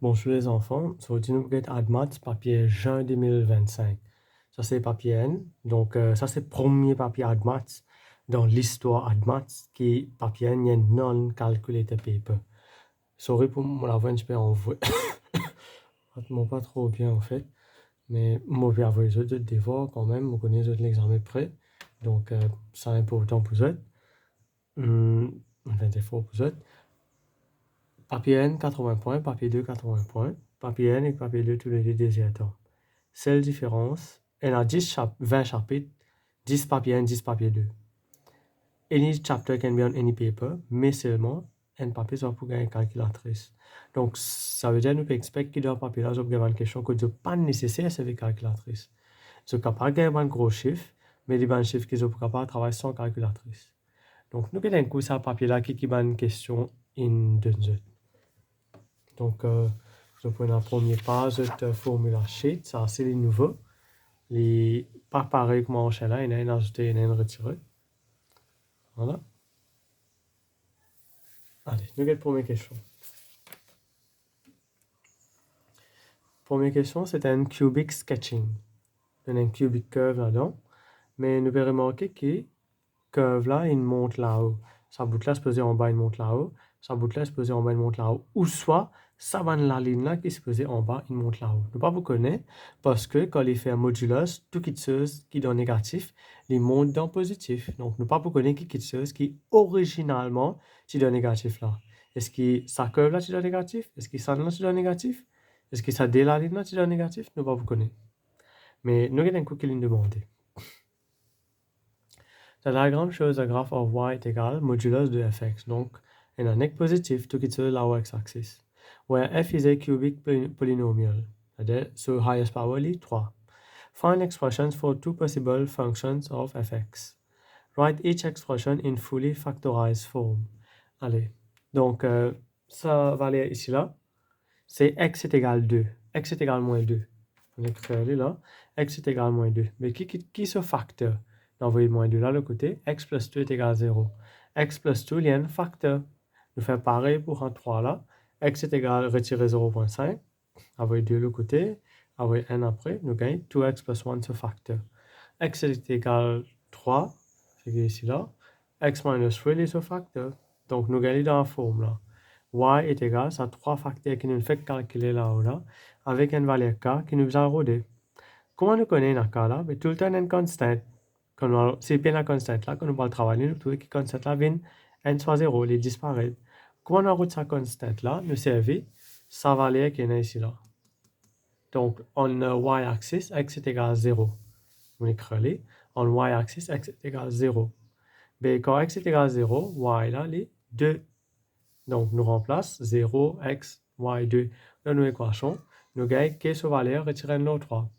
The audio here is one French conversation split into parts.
Bonjour les enfants, aujourd'hui nous allons AdMaths papier juin 2025. Ça c'est papier N, donc ça c'est le premier papier AdMaths dans l'histoire AdMaths qui est papier N, il y a non-calculated paper. Sorry pour la voix un petit peu en voix. Pas trop bien en fait, mais moi vais avoir les autres devoirs quand même, on connaît les autres l'examen prêt, donc c'est important pour eux. 24 pour eux. Papier N 80 points, papier 2 80 points, papier N et papier 2 tous les deux désirants. Seule différence, elle a 20 chapitres, 10 papier N, 10 papier 2. Any chapter can be on any paper, mais seulement un papier soit pour gagner une calculatrice. Donc, ça veut dire que nous pouvons expecter que dans le papier là, nous avons une question que n'est pas nécessaire c'est une calculatrice. Nous sommes capables de gagner un gros chiffre, mais les bons chiffres qui sont capables de travailler sans calculatrice. Donc, nous avons un coup sur le papier là qui a une question in deux. Donc, je prends la première page de formula sheet, ça c'est les nouveaux. Les pas pareil comme on là, il y en a une ajoutée, il y en a une retirée. Voilà. Allez, nous avons la première question. Première question, c'est un cubic sketching. Il y a un cubic curve là-dedans, mais nous pouvons remarquer que curve là, il monte là-haut. Sa bout là se posait en bas, il monte là-haut. Sa bout là se posait en bas, il monte là-haut. Ou soit, ça va la ligne là qui se posait en bas, il monte là-haut. Ne pas vous connaître, parce que quand il fait un modulus, tout chose qui donne négatif, il monte dans positif. Donc, ne pas vous connaître qui chose qui originalement, tu donne négatif là. Est-ce que ça curve là, tu donne négatif? Est-ce que ça là, tu donne négatif? Est-ce que ça dé la ligne là, tu donne négatif? Ne pas vous connaître. Mais nous avons un coup qui lui demande. Le diagramme shows a graph of y est égal modulus de fx. Donc, un annexe positif tout qui sur la x-axis, where f is a cubic polynomial. C'est-à-dire, so highest power is 3. Find expressions for two possible functions of fx. Write each expression in fully factorized form. Allez, donc, ça va aller ici là. C'est x est égal 2. X est égal moins 2. On écrit là. X est égal moins 2. Mais qui ce facteur? D'envoyer moins 2 là, le côté. X plus 2 est égal 0. X plus 2, il y a un facteur. Nous faisons pareil pour un 3 là. X est égal, retirer 0,5. Envoyer 2 le côté. Envoyer 1 après. Nous gagnons 2x plus 1 ce facteur. X est égal 3. C'est ici là. X minus 3 est ce facteur. Donc, nous gagnons dans la forme là. Y est égal à 3 facteurs qui nous fait calculer là-haut là, avec une valeur k qui nous a rodé. Comment nous connaissons k là? Mais tout le temps une constante. C'est bien la constante là, quand nous va travailler, nous trouvons que la constante là vient n soit 0, il disparaît. Comment on route cette constante là? Nous servons sa valeur qui est ici là. Donc, en y-axis, x est égal à 0. On écrit en y-axis, x est égal à 0. Mais quand x est égal à 0, y là, est 2. Donc, nous remplace 0, x, y, 2 dans nos équations. Nous gagnons que ce valeur retirer nos 3.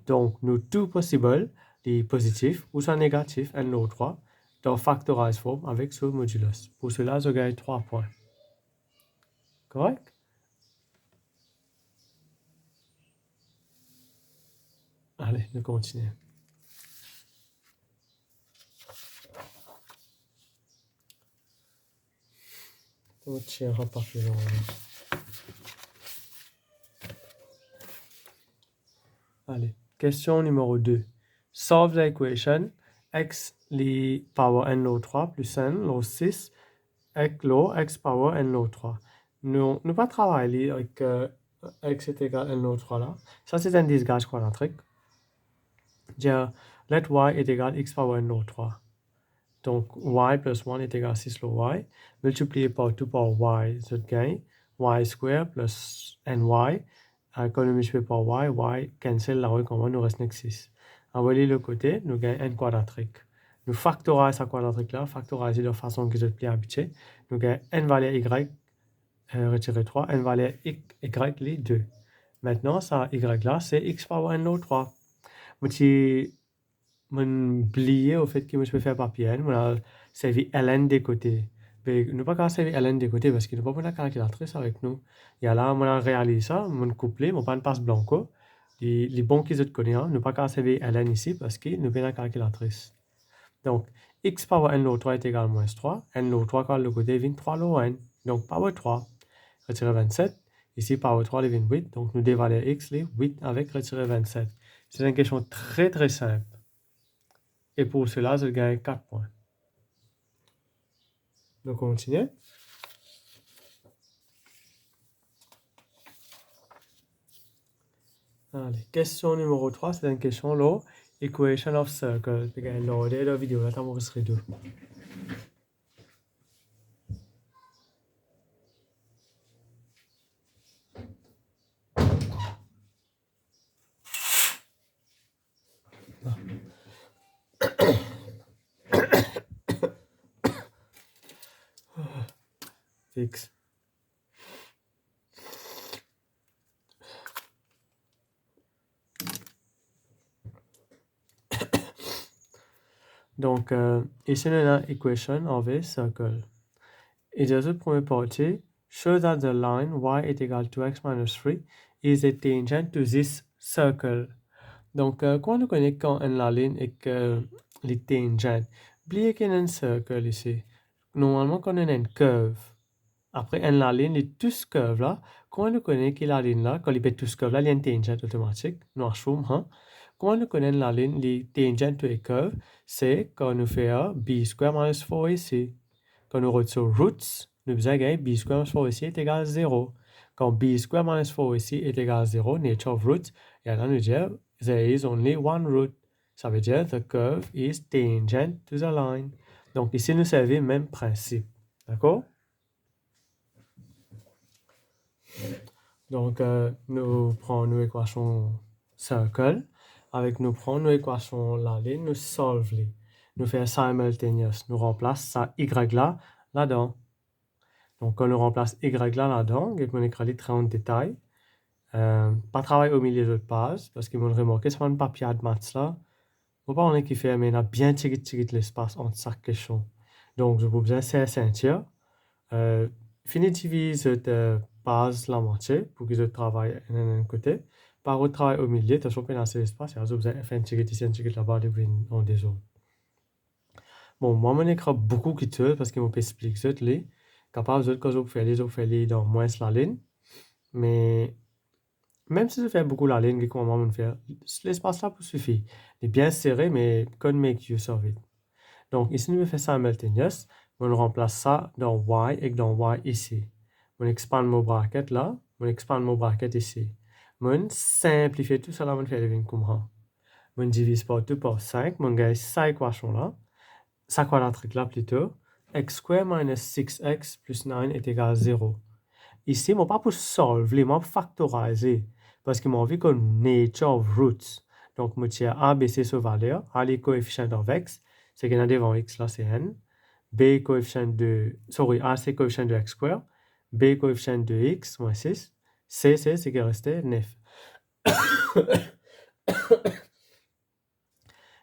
Donc, nous tout possible, les positifs ou soit négatifs, nos 3, dans factorized form avec ce modulus. Pour cela, je gagne 3 points. Correct? Allez, nous continuons. On tient un papier. Allez, question numéro 2. Solve the equation x li power n log 3 plus n log 6 x power n log 3. Nous pas travailler avec x est égal à n log 3 là. Ça, c'est un disgage quadratique. Dire, let y est égal à x power n log 3. Donc, y plus 1 est égal à 6 log y. Multiplié par 2 par y, ça gagne y square plus ny. Quand nous multiplions par y cancel la rue comme nous reste 6. Envoyer le côté, nous gagnons n quadratique. Nous factorisons ce quadratique là, factoriser de façon que je suis habitué. Nous gagnons n valeur y retirer 3, n valeur y les 2. Maintenant, ça y là, c'est x power n log 3. Je oublié au fait que je peux faire papier n, je servi ln des côtés. Mais nous pas servir ln des côtés parce qu'il n'y a pas de calculatrice avec nous. Et là, on réalise ça, on couplé, on pas une passe blanco. Les bons qui se connaissent, nous pas servir ln ici parce qu'il nous vient la calculatrice. Donc, x power n log 3 est égal à moins 3. N log 3 quand le côté vient 3 log n. Donc, power 3. Retirer 27. Ici, power 3 devient 8. Donc, nous dévalons x, les 8 avec retirer 27. C'est une question très, très simple. Et pour cela, je gagne 4 points. Donc, on continue. Allez, question numéro 3, c'est une question là. Equation of circle. Je gagne l'ordre de la vidéo. Là, tu enregistré deux. Fixe. Donc, ici, on a equation of a circle. Et dans la première partie, show that the line y est égal to x minus 3 is a tangent to this circle. Donc, quand on connaît quand la ligne est que les tangents, oubliez qu'il y a un cercle ici. Normalement, quand on a une curve, après la ligne, les tous curves là, quand on connaît que la ligne là, quand il y a tous curves là, il y a une tangent automatique. Nous achèvons, hein? Quand on connaît la ligne, les tangents to a curve, c'est quand on fait b square minus 4 ici. Quand nous retrouve roots, nous avons gagné b square minus 4 ici est égal à 0. Quand b square minus 4 ici est égal à 0, nature of roots, et là nous disons there is only one root. Ça veut dire the curve is tangent to the line. Donc ici nous servons le même principe. D'accord? Donc nous prenons l'équation circle. Avec nous prenons l'équation la ligne, nous solvons les. Nous faisons simultaneous. Nous remplaçons ça y là, là-dedans. Donc, quand on remplace y là-dedans, on écrit très en détail. Pas travailler au milieu de pages, parce qu'ils m'ont remarqué, c'est pas un papier de maths là. Faut pas on est qui fait, mais il a bien tiré l'espace entre chaque question. Donc, je vous besoin de ceinture. Fini de diviser cette page la moitié pour que je travaille d'un côté. Par contre, travail au milieu, tu as chopé dans l'espace, et alors, vous avez fait un tiré ici, un tiré là-bas, et puis en des autres. Bon, moi, je écris beaucoup qui tuent parce qu'ils m'ont expliqué ça, les capable de quand je fais les dans moins la ligne. Mais même si je fais beaucoup la ligne, comment on fait, l'espace là pour suffire. Il est bien serré, mais can make use of it. Donc ici, nous faisons simultaneous. On remplace ça dans y et dans y ici. On expand mon bracket là, on expand mon bracket ici. On simplifie tout ça là, on fait le comme ça. On divise par 2 par 5, on gagne 5 équations là. Ça quadratique là plutôt. X square minus 6x plus 9 est égal à 0. Ici, je ne pas pour solve, je pour factoriser. Parce que mon vu comme nature of roots. Donc, je tiens A, B, C sur valeur. A, les coefficients of x. C'est qu'il y a devant x là, c'est n. B, coefficient de. Sorry, A, c'est coefficient de x square. B, coefficient de x, moins 6. C, c'est qu'il restait 9.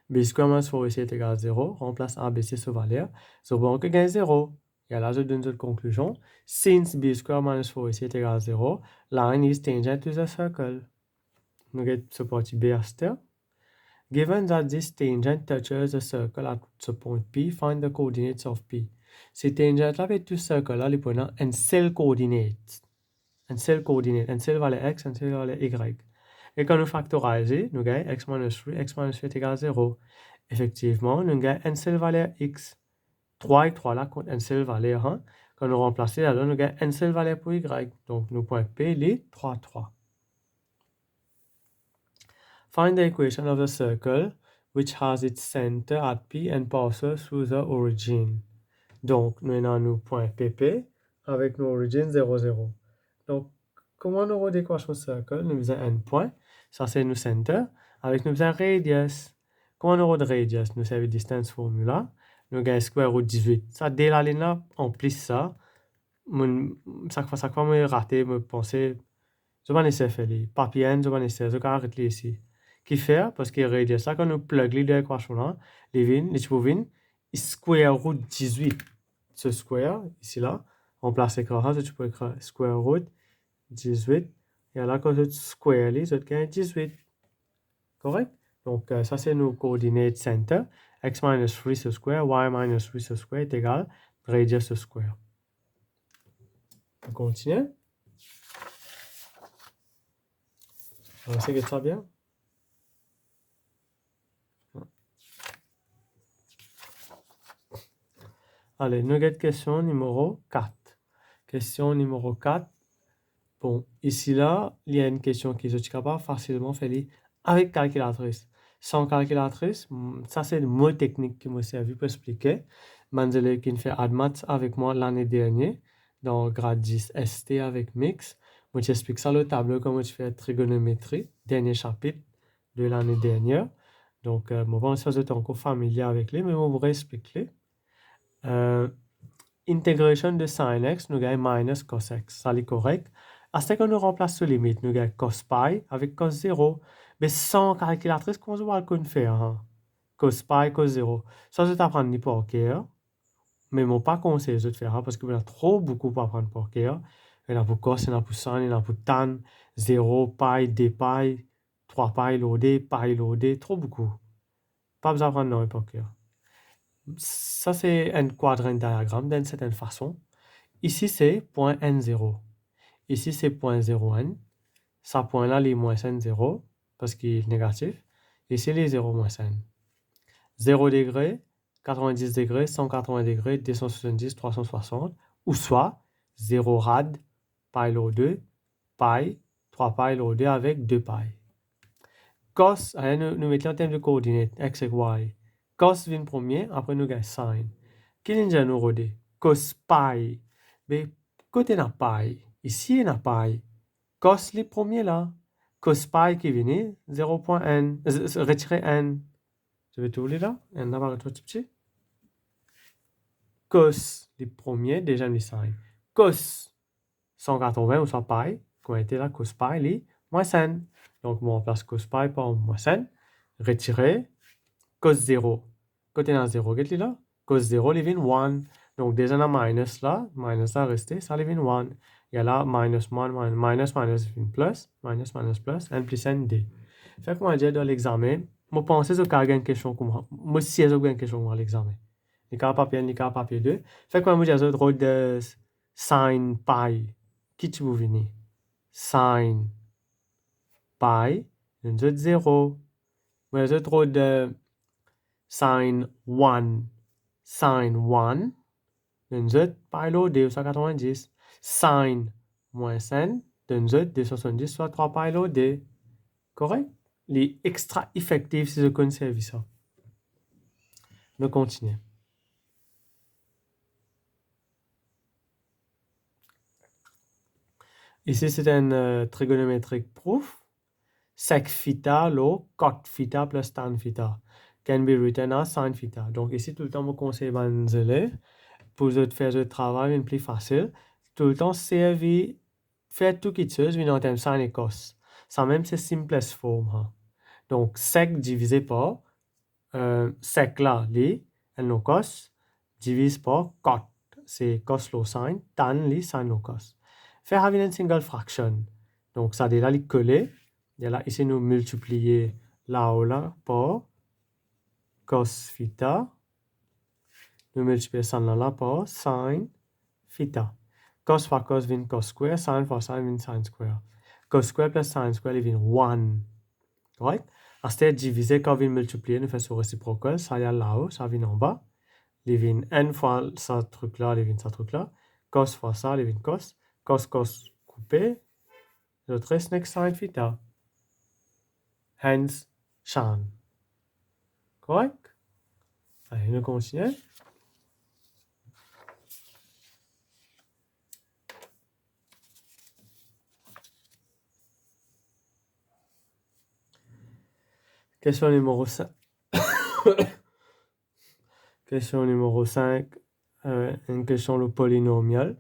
B square minus 4 ici est égal à 0. Remplace A, B, C sur valeur. So, bon, que gagne 0. Et là, je donne cette conclusion. Since b square minus 4 ici est égal à 0, line is tangent to the circle. Nous get ce partie B à step. Given that this tangent touches the circle at the point P, find the coordinates of P. Si tangent là avec tout circle là, il prend un seul coordinate. Un seul coordinate. Un seul valeur x, un seul valeur y. Et quand nous factorisons, nous gagnons x minus 3, x minus 3 est égal à 0. Effectivement, nous gagnons une seule valeur x. 3 et 3 là compte une seule valeur. Hein? Quand nous remplaçons là, nous gagnons une seule valeur pour y. Donc, nous point P, les 3, 3. Find the equation of the circle which has its center at P and passes through the origin. Donc, nous avons nos points PP avec nos origines 0, 0. Donc, comment nous avons l'équation circle? Nous avons un point, ça c'est nos center, avec nous avons radius. Comment nous avons de radius? Nous avons distance formula, nous avons square root 18. Ça, dès la ligne là, en plus ça, chaque fois, je raté, je pensais, je vais essayer de faire les papiers, je vais essayer de arrêter ici. Qui fait, parce que radius là, quand nous plug les deux équations là, les pouvines, square root 18. Ce square, ici là, on place l'écran, tu peux écrire square root 18. Et là, quand tu square, tu gagnes 18. Correct? Donc, ça, c'est nos coordinates center. X minus 3 ce square, y minus 3 ce square est égal radius ce square. On continue. On va essayer de ça bien. Allez, nous avons question numéro 4. Question numéro 4. Bon, ici là, il y a une question qui est capable facilement faire avec calculatrice. Sans calculatrice, ça c'est le mot technique qui m'a servi pour expliquer. Manzele qui fait AdMaths avec moi l'année dernière, dans grade 10 ST avec Mix. Moi, j'explique ça le tableau, comment tu fais trigonométrie, dernier chapitre de l'année dernière. Donc, moi, bon, ça, j'étais encore familier avec lui, mais moi, je vais expliquer. Intégration de sin x, nous avons minus cos x. Ça est correct. À ce qu'on nous remplace sous limite, nous avons cos pi avec cos 0. Mais sans calculatrice, comment on va le faire? Hein? Cos pi, cos 0. Ça, je t'apprends ni par cœur. Mais mon pas conseil de faire parce qu'il y a trop beaucoup pour apprendre par cœur. Il y en a pour cos, il y en a pour sin, il y en a pour tan, 0, pi, 2 pi, 3 pi loadé, trop beaucoup. Pas besoin d'apprendre non par cœur. Ça, c'est un quadrant diagramme d'une certaine façon. Ici, c'est point N0. Ici, c'est point 0N. Ça, point-là, les moins N0, parce qu'il est négatif. Ici, les 0 moins N. 0 degré, 90 degrés, 180 degrés, 270, 360. Ou soit 0 rad, pi log 2, pi, 3 pi log 2 avec 2 pi. Cos, nous mettons en termes de coordonnées, x et y. Cos vient premier, après nous gagnons sin. Qui est nous rodé? Cos pi. Mais côté n'a pi. Ici, il n'a pi. Cos les premiers là. Cos pi qui vient, 0.n. Retirer n. Je vais tout lire là. n là, tout petit. Cos les premiers, déjà les sin. Cos 180 ou soit pi, qui a été là, cos pi, les moins n. Donc, on remplace cos pi par moins n. Retirer cos 0. Côté dans 0, qu'est-ce là? Cos 0, il vient 1. Donc, déjà, on a minus là resté, ça, il vient 1. Il y a là, minus 1, minus, il plus, minus, plus, n plus n, d. Fait que moi, j'ai dans l'examen, moi, pensez que j'ai une question comme moi. Moi, si j'ai une question à l'examen. Les cas papier 1, les cas papier 2. Fait que moi, j'ai un rôle de sin pi. Qui tu veux venir? Sin pi, une autre 0. Moi, j'ai un rôle de sin 1, d'une autre pi log 2, 190. Sin moins n, d'une autre 270, soit 3 pi log 2. Correct? Les extra effectifs, si je conserve ça. On continue. Ici, c'est un trigonometric proof. Sec theta, log cot theta plus tan theta can be written as sin theta. Donc, ici, tout le temps, je conseille aux élèves pour faire le travail plus facile. Tout le temps, servir, faire tout qui chose, en termes sin et cos. Ça même, c'est simplest form. Hein. Donc, sec divisé par sec là, li, and no cos, divise par cot. C'est cos lo sin, tan li, sin lo cos. Faire avec une single fraction. Donc, ça déjà li coller. Et là, ici, nous multiplier là ou là par cos theta. Nous multiplier ça là par sin theta. Cos fois cos vient cos square, sin fois sin vient sin square. Cos square plus sin square, il vient 1. Correct? À cette diviser, quand on vient multiplier, nous faisons réciprocal, ça y a là-haut, ça vient en bas. Il vient n fois ça truc là, il vient ça truc là. Cos fois ça, il vient cos. Cos coupé. L'autre reste next sin theta. Hence, chan. Correct? Allez, nous continuons. Question numéro 5. Question numéro 5. Une question le polynomial.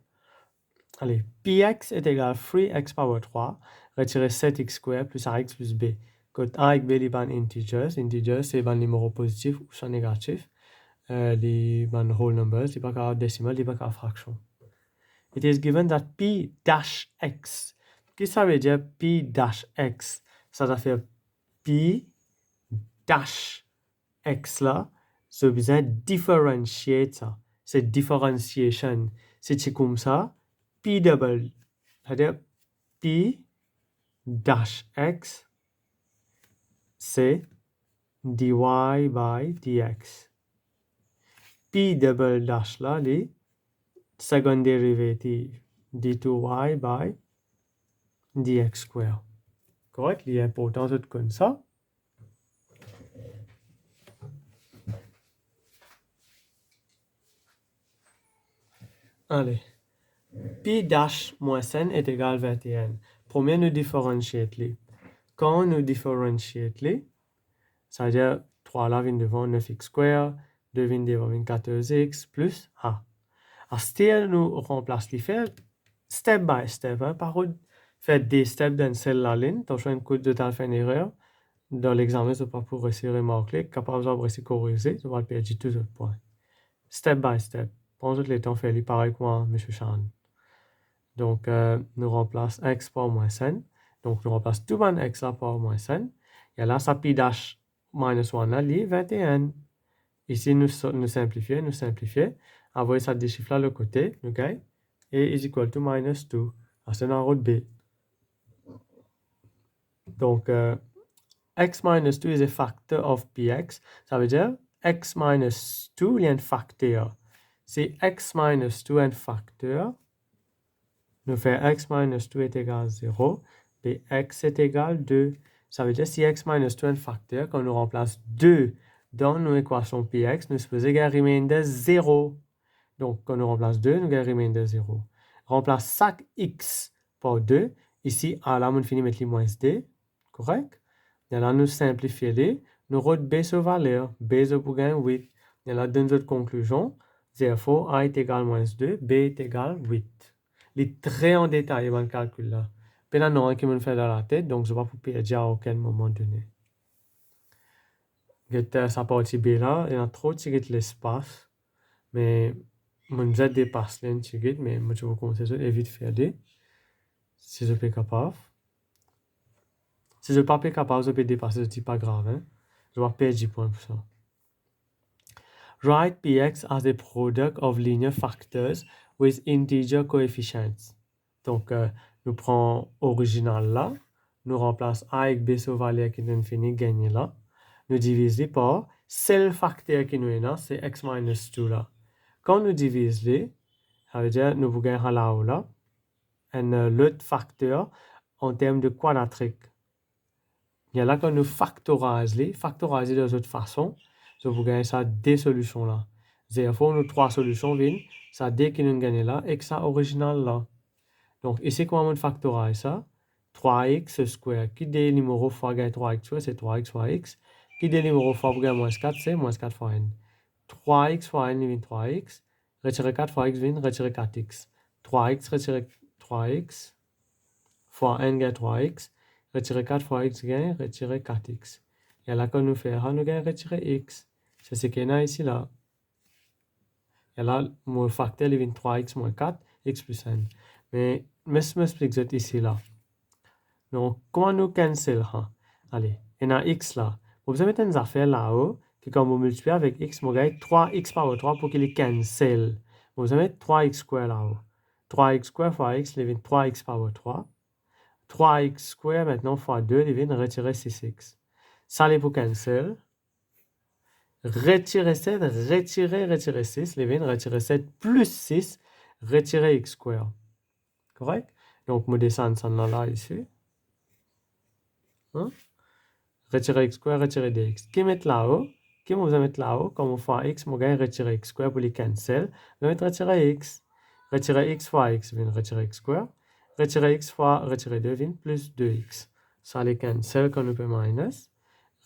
Allez, px est égal à 3x power 3, retirer 7x square plus ax plus b. Quand a et b, les ban integers. Integers, c'est ban numéro positif ou soit négatif. Les ban whole numbers, les pas qu'à décimal, les pas qu'à fraction. It is given that p dash x. Qu'est-ce que ça veut dire p dash x? Ça va faire p dash x là, ça veut dire differentiate ça. C'est differentiation. C'est comme ça. P double, c'est-à-dire P dash X c'est dy by dx. P double dash là, les second derivative d2y by dx square. Correct? Il est important de connaître ça. Allez. Pi dash moins n est égal à 21. Premier, nous différentier. Quand nous différentier, ça veut dire 3 là vient devant 9x square, 2 vient devant 14x plus a. À ce nous remplace les faits step by step. Hein, par contre, faire des steps dans celle-là ligne, tu as un coup de temps fait une erreur. Dans l'examen, tu pas pour essayer de remarquer, capable de essayer de corriger, tu vas perdre tous les points. Step by step. Pendant les temps, fait pareil que moi, M. Chan. Donc, nous remplace x par moins n. Donc, nous remplace tout ban x là par moins n. Et là, ça pi dash minus 1 là, li 21. Ici, nous simplifions. Envoyer ça des chiffres là le côté, nous gagne. Et is equal to minus 2. C'est dans la route B. Donc, x minus 2 is a factor of px. Ça veut dire x minus 2 il y a un facteur. Si x minus 2 est un facteur, nous faisons x minus 2 est égal à 0, et x est égal à 2. Ça veut dire si x minus 2 est un facteur, quand nous remplace 2 dans nos équations px, nous supposons qu'il remainder 0. Donc, quand nous remplace 2, nous avons remainder 0. Remplace chaque x par 2. Ici, à là, on finit mettre les moins d. Correct? Et là, nous simplifions les. Nous retenons b sur valeur. B est pour gagner 8. Et là, dans notre conclusion, therefore, a est égal à moins 2, b est égal à 8. Les très en détail dans le calcul là. Puis là, non, qui me fait dans la tête, donc je ne vais pas perdre à aucun moment donné. Ça partie B là, il y a trop de l'espace, mais mon Z dépasse l'un mais moi je vais commencer à éviter de faire des. Si je suis capable. Si je ne suis pas capable, je peux dépasser, ce n'est pas grave. Hein? Je vais perdre 10 points pour ça. Write px as a product of linear factors with integer coefficients. Donc, nous prenons original là, nous remplaçons a avec b sur valeur qui est infini, gagné là. Nous divisons par seul facteur qui nous est là, c'est x minus 2 là. Quand nous divisons, ça veut dire nous vous gagnons là ou là, et l'autre facteur en termes de quadratique. Il y a là quand nous factorisons de cette façon, je vous gagne ça des solutions là. Therefore, nous trois solutions viennent, ça D qui nous gagne là et que ça original là. Donc, ici, comment on factorise ça? 3x square. Qui des numéros fois gagne 3x square, c'est 3x fois x. Qui des numéros fois gagne moins 4, c'est moins 4 fois n. 3x fois n vient 3x. Retirer 4 fois x vient retirer 4x. 3x retirer 3x fois n gagne 3x. Retirer 4 fois x gagne retirer 4x. Et là, quand nous faisons, nous gagne retirer x. C'est ce qu'il y a ici là. Et là, mon facteur vient 3x moins 4, x plus n. Mais, je m'explique ici là. Donc, comment nous cancel? Allez, il y a x là. Vous avez une affaire là-haut, qui quand vous multipliez avec x, vous gagnez 3x par 3 pour qu'il cancel. Vous avez 3x square là-haut. 3x square fois x, il vient 3x par 3. 3x square maintenant fois 2, il vient retirer 6x. Ça, c'est pour cancel. Retirer 7, retirer 6, il vient retirer 7 plus 6, retirer x square. Correct? Donc, je descends ça là ici. Hein? Retirer x square, retirer dx. Qui met là-haut? Qui vous mettre là-haut? Comme on fait x, on gagne retirer x square pour les cancel. On va mettre retirer x. Retirer x fois x vient retirer x square. Retirer x fois retirer 2 vient plus 2x. Ça les cancel quand on peut minus.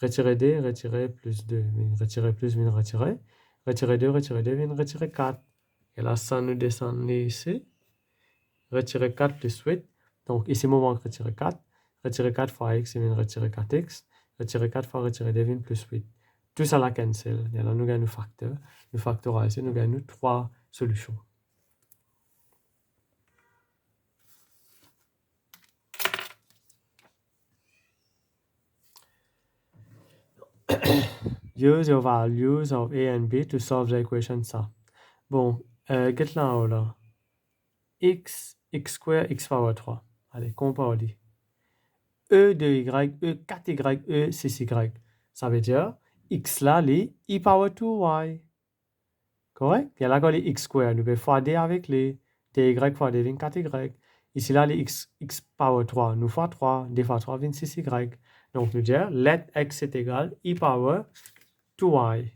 Retirer d, retirer plus 2. Retirer plus vient retirer. Retirer 2 vient retirer 4. Et là, ça nous descend ici. Retirer 4 plus 8. Donc, ici, on va retirer 4. Retirer 4 fois x, il vient retirer 4x. Retirer 4 fois retirer 2 vient plus 8. Tout ça la cancel. Et là, nous gagnons facteur. Nous factorisons, nous gagnons 3 solutions. Use your values of a and b to solve the equation ça. Bon, get là en haut là. X square, x power 3. Allez, compare-les. E de Y, E 4Y, E 6Y. Ça veut dire x là, les e power 2y. Correct? Il y a là, les x square. Nous pouvons fois d avec les dy fois d vient 4y. Ici, là, les x power 3. Nous fois 3. D fois 3 vient 6y. Donc, nous dire, let x est égal e power 2y.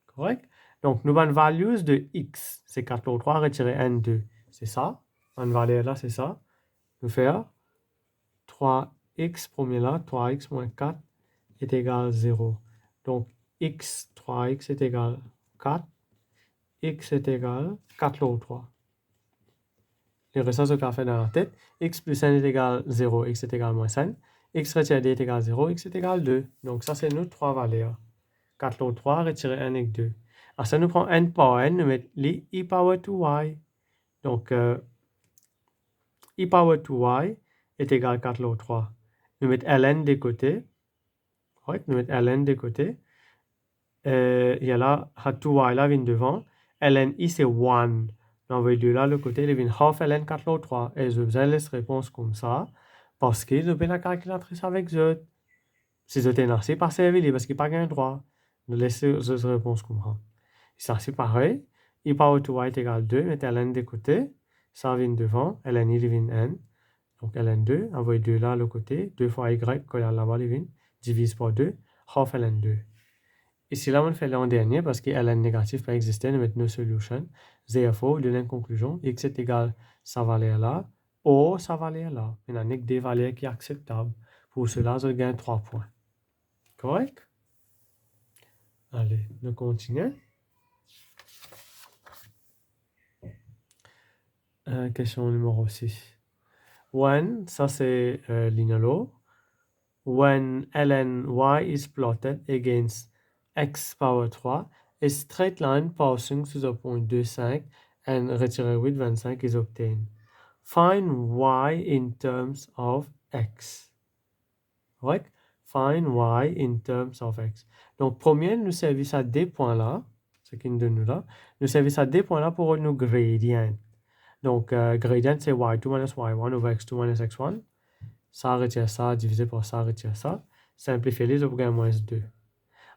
Correct? Donc, nous avons values de x. C'est 4 pour 3 retirer n2. C'est ça. Une valeur là, c'est ça. Nous faire 3x premier là, 3x moins 4 est égal 0. Donc, x, 3x est égal 4. X est égal 4 log 3. Les ressources qu'on fait dans la tête, x plus n est égal 0, x est égal moins n. X retiré d est égal 0, x est égal 2. Donc, ça, c'est nos trois valeurs. 4 log 3 retiré n avec 2. Alors, ça nous prend n par n, nous mettons les e power 2y. Donc, e power 2y est égal 4 log 3. Nous mettons ln des côtés. Ouais, nous mettons ln des côtés. Il y a là, 2y là vient devant. ln i c'est 1. On envoie 2 là, le côté, il vient half ln 4 log 3. Et je vous laisse réponse comme ça. Parce que je vais la calculatrice avec Z. Si je t'ai assez pas servi, parce qu'il n'y a pas gain droit. Nous laissons cette réponse comme ça. Ça, c'est pareil. I power 2y est égal 2. Mettez ln des côtés. Ça vient devant. ln i vient n. Donc ln 2. Envoie 2 là, le côté. 2 fois y, quand il y a là-bas, il vient. Divise par 2. Half ln 2. Ici, là, on fait l'an dernier parce que ln négatif peut exister, nous mettons nos solutions. Therefore, de la conclusion, x est égal sa valeur là, ou sa valeur là. Il n'y a que des valeurs qui sont acceptables. Pour cela, je gagne 3 points. Correct? Allez, nous continuons. Question numéro 6. When, ça c'est ligne low. When ln y is plotted against x power 3, a straight line passing to the point 2,5 and retirer 8, 25 is obtained. Find y in terms of x. Right? Find y in terms of x. Donc, premier, nous servit à des points là, ce qui nous donne là. Nous servit à des points là pour nos gradients. Donc, gradient, c'est y2 minus y1 over x2 minus x1. Ça retire ça, divisé par ça, retire ça. Simplifier les, vous gagnez moins 2.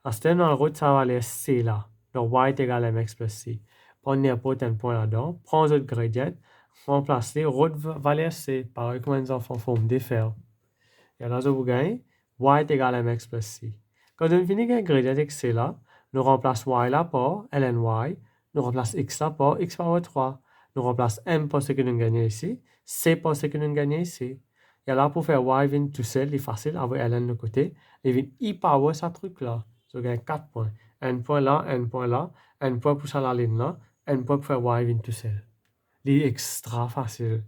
Ensuite, dans le route, ça va aller C là. Donc, y est égal à mx plus c. Prenez n'importe un point là-dedans, prends votre gradient, remplacez, route va aller C. Pareil comme les enfants font des faire. Et là, vous gagnez y est égal à mx plus c. Quand on finit avec un gradient avec c là, nous remplace y là par ln y, nous remplace x là par x power 3. Nous remplace m par ce que nous gagnons ici, c par ce que nous gagnons ici. Et là, pour faire y vient tout seul, il est facile, avec ln de côté. Il vient e power ce truc là. Je gagne 4 points. Un point là, un point là, un point pour ça la ligne là, un point pour faire y vient tout seul. Il est extra facile.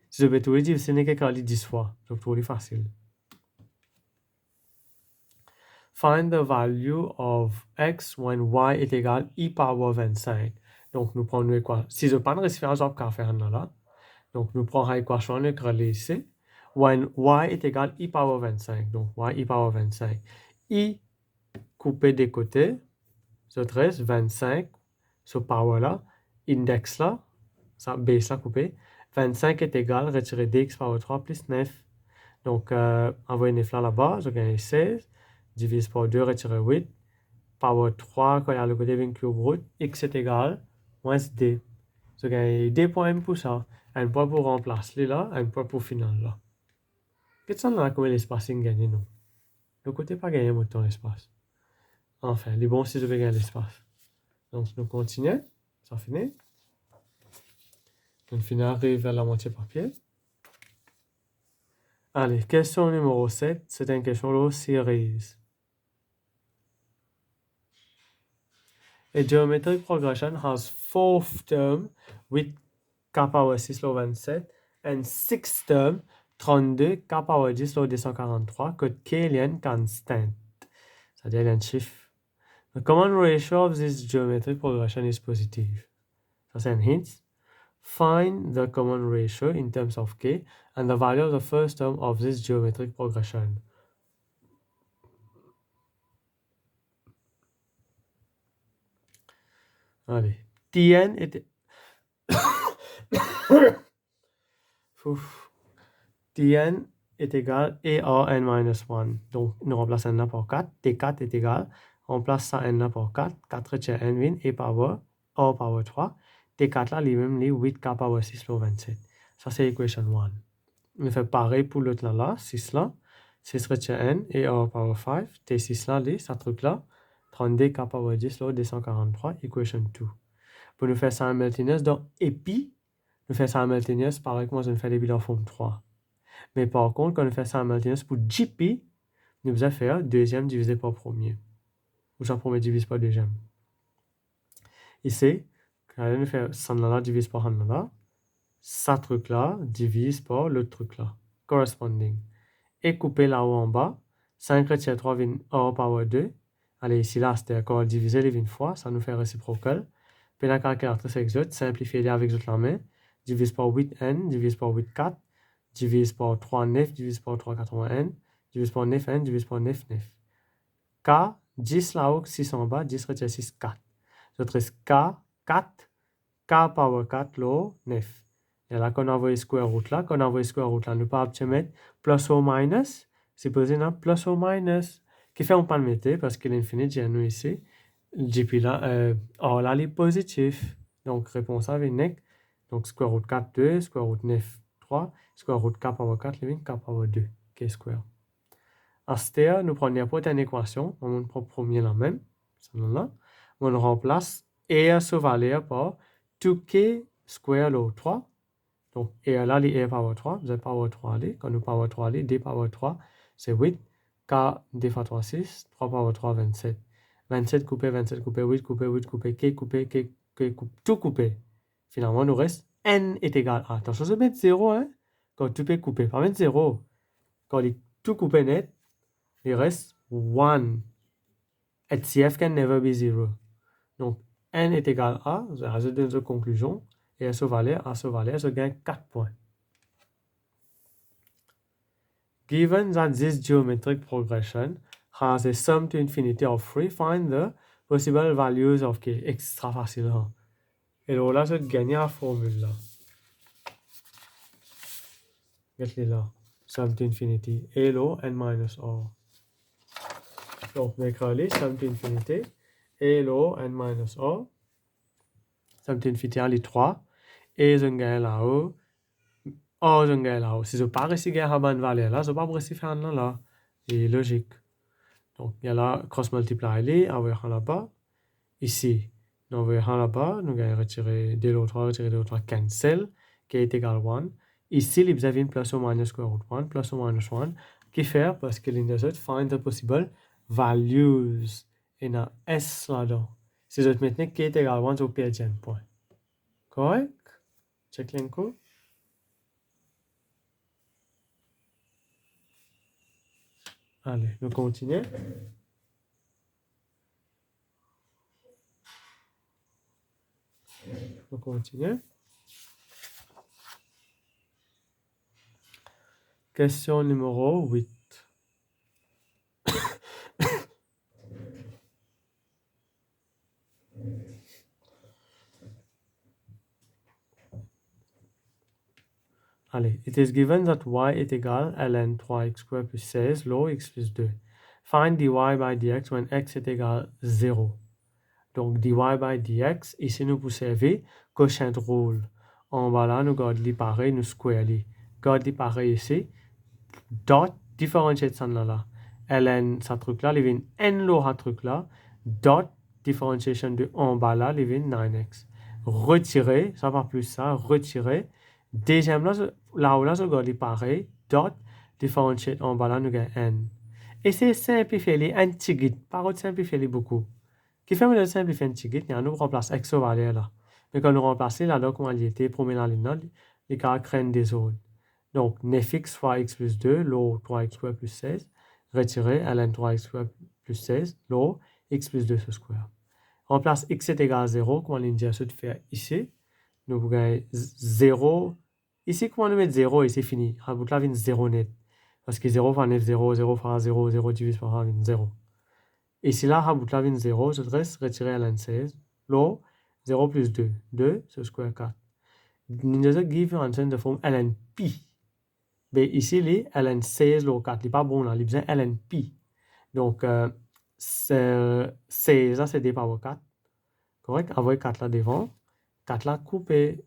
Si je vais tout dire, ce n'est que quand il 10 fois. Je trouve il facile. Find the value of x when y est égal e power 25. Donc, nous prenons l'équation. Si je prends une référence, je vais faire là. Donc, nous prenons l'équation de ici. When y est égal e power 25. Donc, y e power 25. I coupé des côtés, je reste 25, ce power là, index là, ça base là coupé. 25 est égal, retirer dx power 3 plus 9. Donc, envoyer 9 là là-bas, je gagne 16, divise par 2, retirer 8. Power 3, quand il y a le côté 20 cube root, x est égal, moins d. Je gagne 2 points pour ça. Un point pour remplacer là, un point pour final là. Qu'est-ce qu'on a comme l'espace gagné, non? Le côté pas gagné autant l'espace. Enfin, les bons si je vais gagner l'espace. Donc, nous continuons. Ça finit. On finit arrive vers la moitié papier. Allez, question numéro 7. C'est une question de series. A geometric progression has 4th term with k power 6 log 27 and 6th term 32 k power 10 log 243 que k est une constante. C'est-à-dire un chiffre. The common ratio of this geometric progression is positive. Ça, c'est un hint. Find the common ratio in terms of k and the value of the first term of this geometric progression. Allez. Tn est... Tn est égal à n-1. Donc, nous remplaçons n par 4. T4 est égal, on remplace ça n par 4. 4 tiers n vient et power, a power 3. T4 là, lui-même, les 8k power 6, le 27. Ça, c'est l'équation 1. On fait pareil pour l'autre là, 6 là. 6 retient n et a power 5. T6 là, ça truc là. 32k power 10, là, 243, equation 2. Pour nous faire ça en Hamiltonian, donc épi, nous faisons ça en Hamiltonian, pareil que moi, je fais les bilans forme 3. Mais par contre, quand on fait ça en Hamiltonian pour GP, nous allons faire deuxième divisé par premier. Ou ça premier divisé par deuxième. Ici, quand on fait ça là divise par là, ça truc là divise par l'autre truc là. Corresponding. Et couper là-haut en bas, 5 retient 3 vient a power 2. Allez, ici là, c'était encore diviser les 20 fois, ça nous fait réciprocal. Puis la calculatrice exote, simplifier avec la main, divise par 8n, divise par 8, 4, divise par 3, 9, divise par 3, 80n, divise par 9n, divise par 9, 9. K, 10 là-haut, 6 en bas, 10 retient 6, 4. Je trace K, 4, K power 4, là, 9. Et là, quand on envoie square root là, nous pas mettre plus ou minus, c'est posé dans plus ou minus, qui fait on pas le mettre parce que l'infini, j'ai nous ici. GP là, or là, il est positif. Donc, réponse A, vient donc square root 4, 2, square root 9, 3, square root K power 4, K power 2, K square. À ce nous prenons n'importe une équation, on prend premier la même, là, on remplace A se valeur par 2K square l'eau 3. Donc, A là, les A power 3, vous avez power 3 allez, quand nous power 3 allez, D power 3, c'est 8, K, D fois 3, 6, 3 power 3, 27. 27 coupé, 27 coupé, 8 coupé, 8 coupé, K coupé, K coupé, tout coupé. Finalement, nous reste N est égal à. Attention, je vais mettre 0, hein, quand tout est coupé, pas mettre 0. Quand il est tout coupé net, il reste 1. Et CF can never be 0. Donc, N est égal à, je rajoute une conclusion, et à ce valeur, je gagne 4 points. Given that this geometric progression has a sum to infinity of 3, find the possible values of k. Extra facile. Hein? Et alors là, je gagne la formule là. Regardez là. Sum to infinity. Elo n minus r. Donc, on écrit sum to infinity. Elo n minus r. Sum to infinity, les 3. Et je gagne là-haut. Oh, je gagne là-haut. Si je ne pas réussi à gagner la valeur là, je ne vais pas réussir à faire là. C'est logique. Donc, il y a là, cross multiply, on va là-bas. Ici, nous verrons là-bas, nous allons retirer de l'autre, cancel, qui est égal à 1. Ici, il y a une plus ou minus square root 1, plus ou minus 1, qui fait, parce que l'index find the possible values. Et il y a S là-dedans. Si je maintenant qui est égal à 1, je perds un point. Correct? Check l'inco. Allez, nous continuons. On continue. Question numéro 8. Allez, it is given that y est égal à ln 3x square plus 16, log x plus 2. Find dy by dx when x est égal à 0. Donc, dy by dx, ici nous pouvons servir quotient rôle. En bas là, nous gardons les pareils, nous square les. Garde les pareils ici. Dot, différencier de ça là. ln, ça truc là, il vient n lo ha truc là. Dot, différenciation de en bas là, il vient 9x. Retirer, ça va plus ça, retirer. Deuxième là où là, je garde les pareils. Dot, différencier en bas là, nous gagnons n. Et c'est simplifier les n petit par simplifier les beaucoup. Qui fait de simplifier un petit guide, nous remplace x au valeur là. Mais quand nous remplaçons là, donc, on était premier dans ligne, les caractères des zones. Donc, 9x fois x plus 2, l'eau 3x square plus 16, retirer ln 3x square plus 16, l'eau x plus 2 ce square. Remplace x est égal à 0, comme on l'a dit, de faire ici. Nous gagnons 0. Ici, comment nous mettre 0 et c'est fini. À bout là, vient 0 net. Parce que 0 fois 9, 0, 0 fois 0, 0 divise par 1, vient 0. Ici, là, à bout là, vient 0, je reste retirer ln 16. L'eau, 0 plus 2, 2, ce square 4. Nous avons give un de forme ln pi. Mais ici, les ln 16 le 4, il n'est pas bon là, il besoin ln pi. Donc, 16 là, c'est d power 4. Correct? Envoyer 4 là devant. 4 là, couper.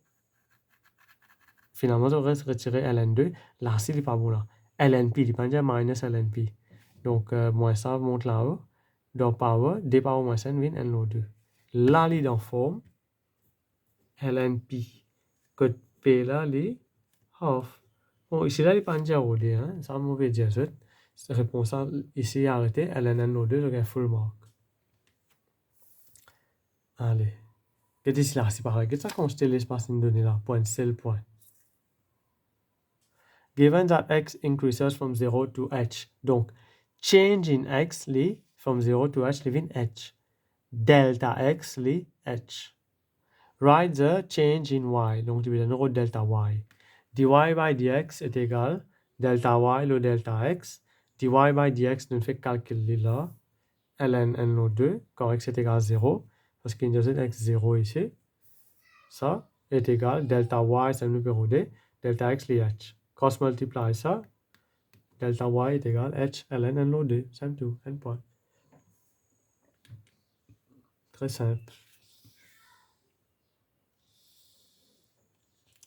Finalement, je reste retirer ln2. Là, c'est pas bon là. lnp, il peut dire minus lnp. Donc, moins ça monte là-haut. Donc, power, d power moins n vient nlo2. Là, il est en forme. lnp. Code p là, il est half. Bon, ici, là, il peut dire OD. Hein? Ça, on va dire ça. Réponse ici, arrêté. ln nlo2, je gagne full mark. Allez. Qu'est-ce ici là? C'est pareil. Qu'est-ce que ça constate l'espace d'une donnée là? Point, c'est le point. Given that x increases from 0 to h. Donc, change in x li from 0 to h live in h. Delta x li h. Write the change in y. Donc, tu veux dire delta y. dy by dx est égal delta y le delta x. dy by dx nous fait calculer là. ln n 2 quand x est égal à 0. Parce qu'il y a x 0 ici. Ça est égal delta y, c'est le numéro d. Delta x li h. Cross multiply ça. Delta y est égal h ln n log 2. Simple tout. N point. Très simple.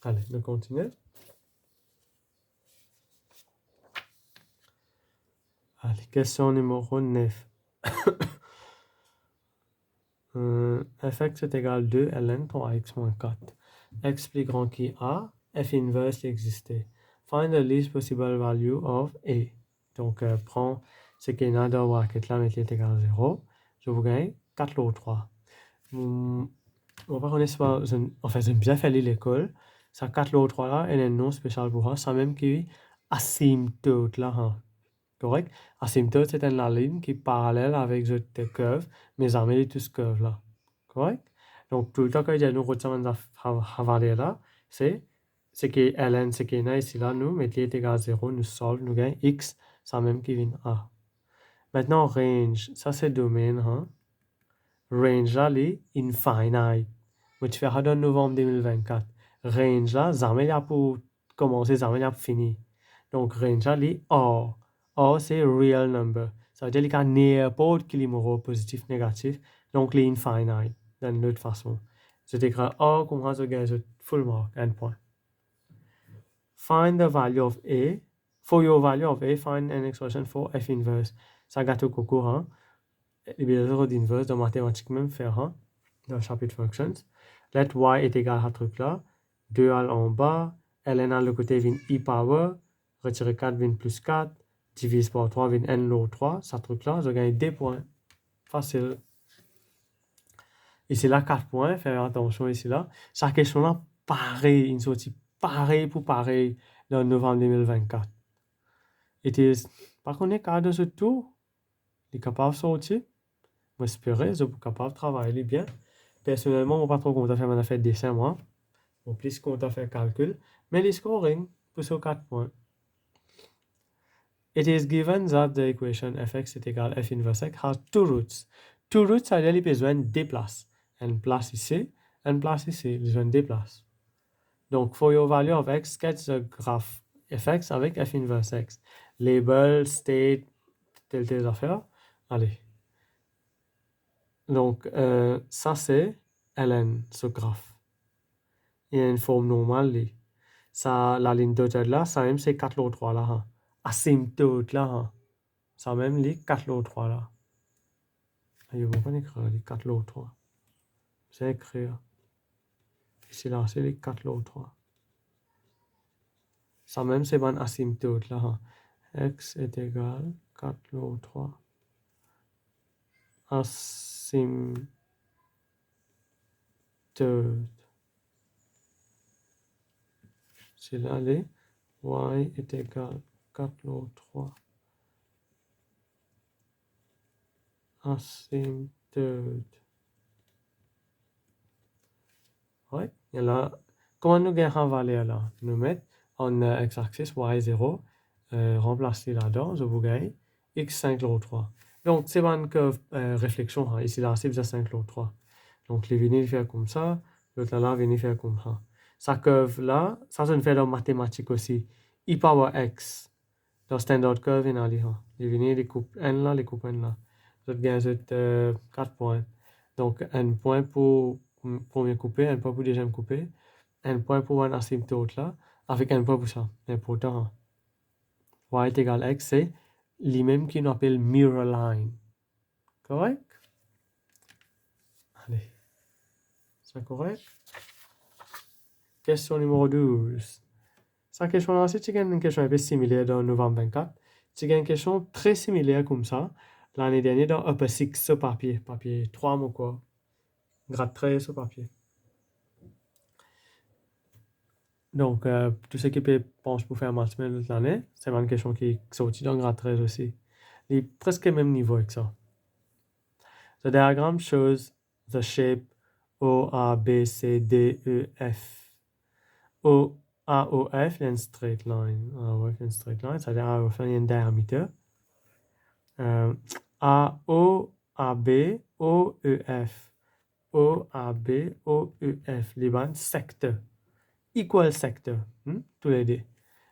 Allez, on continue. Allez, question numéro 9. Fx est égal 2 ln pour x moins 4. X plus grand qui a, f inverse existait. Find the least possible value of a. Donc, prends ce qui est dans le bracket là, mais qui est égal à 0. Je vous gagne 4 log 3. On va connaître pas, enfin, j'aime bien faire l'école. Ça 4 log 3 là, elle est non spécial pour ça. Ça même qui est asymptote là. Hein. Correct? Asymptote, c'est une ligne qui est parallèle avec cette curve, mais jamais les tous curves là. Correct? Donc, tout le temps que nous retenons à valeur là, c'est que ln, c'est qui est ici là, nous, mais qui est égal à 0, nous solve, nous gagnons x, ça même qui vient a. Maintenant, range, ça c'est domaine, hein? Range là, c'est infinite. Mais tu feras dans novembre 2024. Range là, jamais il y a pour commencer, jamais il y a pour finir. Donc, range là, c'est or. Or, c'est real number. Ça veut dire qu'il y a n'importe quel numéro positif, négatif. Donc, c'est infinite, d'une autre façon. Je t'écris or, comme ça, je gagne full mark, un point. Find the value of a. For your value of a, find an expression for f inverse. Ça gâte au concours, hein? Les biais d'inverse, de mathématiques même faire, hein? Dans le chapitre functions. Let y est égal à ce truc là. 2 al en bas. ln à le côté vient i power. Retirer 4 vient plus 4. Divise par 3 vient n log 3. Ce truc là, je gagne 2 points. Facile. Ici là, 4 points. Faire attention ici là. Chaque question là, pareil. Une sortie pareil pour pareil dans novembre 2024. Et par contre, quand de ce tour, il est capable de sortir. J'espère, je suis capable de travailler bien. Personnellement, je ne suis pas trop content de faire mon affaire de dessin, moi. Je suis plus content de faire calcul. Mais les scoring, pour ce 4 points. It is given that the equation fx est égal à f inverse x has two roots. Two roots, ça veut dire qu'il a besoin de deux places. Une place ici, une place ici. Il a besoin de deux places. Donc, for your value of x, sketch the graph fx avec f inverse x. Label, state, telle affaire. Allez. Donc, ça c'est ln, ce graphe. Il y a une forme normale. Ça, la ligne de là, ça même c'est 4 log 3 là. Hein. Asymptote là. Hein. Ça même les 4 log 3 là. Je ne vais pas écrire les 4 log 3. C'est écrire. Ici là, c'est les 4 log 3. Ça même c'est un asymptote là. Hein. X est égal 4 log 3. Asymptote. C'est là les y est égal 4 log 3. Asymptote. Ouais. Et là, comment nous gagnons la valeur là? Nous mettons en x-axis y0, remplacer là-dedans, je vous gagne x5 log 3. Donc, c'est une curve réflexion. Hein. Ici, là, c'est déjà 5 log 3. Donc, les vignes faire comme ça, l'autre là, venir faire comme ça. Sa curve là, ça se fait dans mathématiques aussi. e power x dans standard curve in ali ha. Les venir les coupe n là, les coupe n là. Vous avez 4 points. Donc n point pour premier coupé, n point pour deuxième coupé, n point pour un asymptote là, avec n point pour ça. Important. Y est égal à x, c'est les mêmes qui nous appellent mirror line. Correct? Allez. C'est correct? Question numéro 12. Cette question-là, c'est une question un peu similaire dans novembre 24. C'est une question très similaire comme ça. L'année dernière, dans Upper 6 sur papier. Papier 3 ou quoi. Grade 13 sur papier. Donc, tout ce qui peut penser pour faire maths l'année, c'est une question qui est sortie dans grade 13 aussi. Il est presque au même niveau avec ça. The diagram shows the shape O, A, B, C, D, E, F. O, A, O, F, une straight line. A, O, F, une straight line, c'est-à-dire A, O, F, il y a un diamètre. A, O, A, B, O, E, F. O, A, B, O, E, F. Les bandes secteurs. Equal sector. Tous les deux.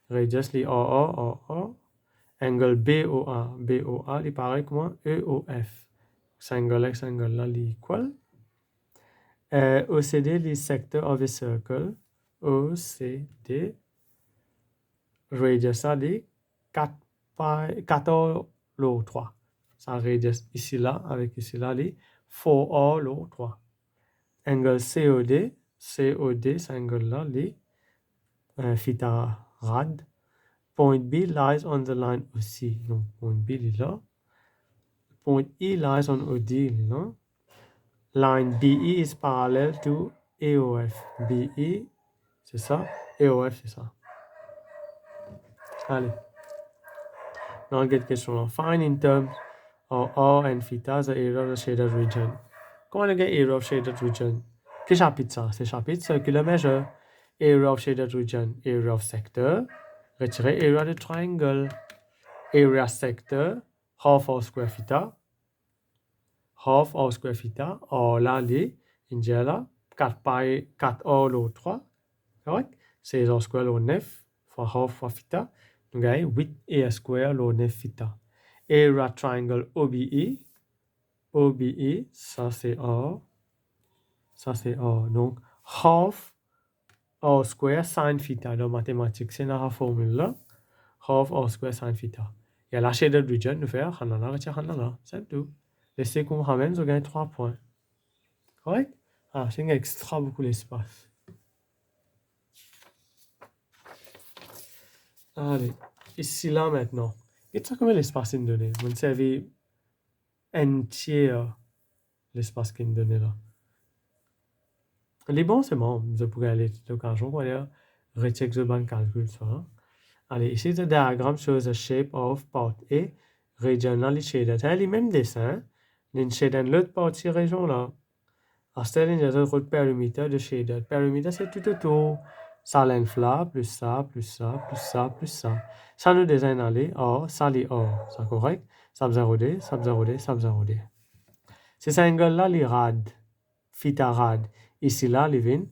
Radius, les A. Angle BOA. BOA, il pareil comme EOF. Angle X, angle là, il equal. OCD, les sector of a circle. OCD. Radius, ça, les 4 lo 3. Ça radius ici là, avec ici là, les 4 lo 3. Angle COD. COD, c'est angle là, les theta rad. Point B lies on the line OC. Donc, point B est là. Point E lies on OD est là. Line BE is parallel to AOF. BE, c'est ça. AOF, c'est ça. Allez. Now I'll get question là. Find in terms of R and theta the area of the shaded region. Comment on get area of shaded region? Quel chapitre ça? C'est chapitre circular measure. Area of shaded region. Area of sector. Retirer area de triangle. Area sector. Half of square theta. Half of square theta. Or là, les, in là, 4 pi, 4 or l'eau 3. Correct? 16 or square l'eau 9 fois half fois theta. Donc, 8 et square l'eau 9 theta. Area triangle OBE. OBE, ça c'est or. Ça c'est or. Donc, half or square sin theta. Dans mathématiques, c'est dans la formule là. Half or square sin theta. Il y a la shaded region, nous faire, c'est tout. Laissez qu'on ramène, vous gagnez 3 points. Correct? Ah, c'est extra beaucoup l'espace. Allez, ici là maintenant. Et ça combien l'espace est donné? Vous me servez entier l'espace qui est donné là. Les bons, c'est bon. Vous pouvez aller tout le jour, on va dire, recheck the bank calcul ça. Allez, ici, the diagram shows the shape of part A, regionally shaded. C'est les mêmes dessins, les shaded l'autre partie région là. Astel il y a un périmètre de shaded. Périmètre, c'est tout autour. Ça l'enfla, plus ça, plus ça, plus ça, plus ça. Ça nous désigne aller, or, ça les or. C'est correct? Ça vous a ça vous a ça vous a Ces angles-là, les rad, theta rad. Ici, là, les vins,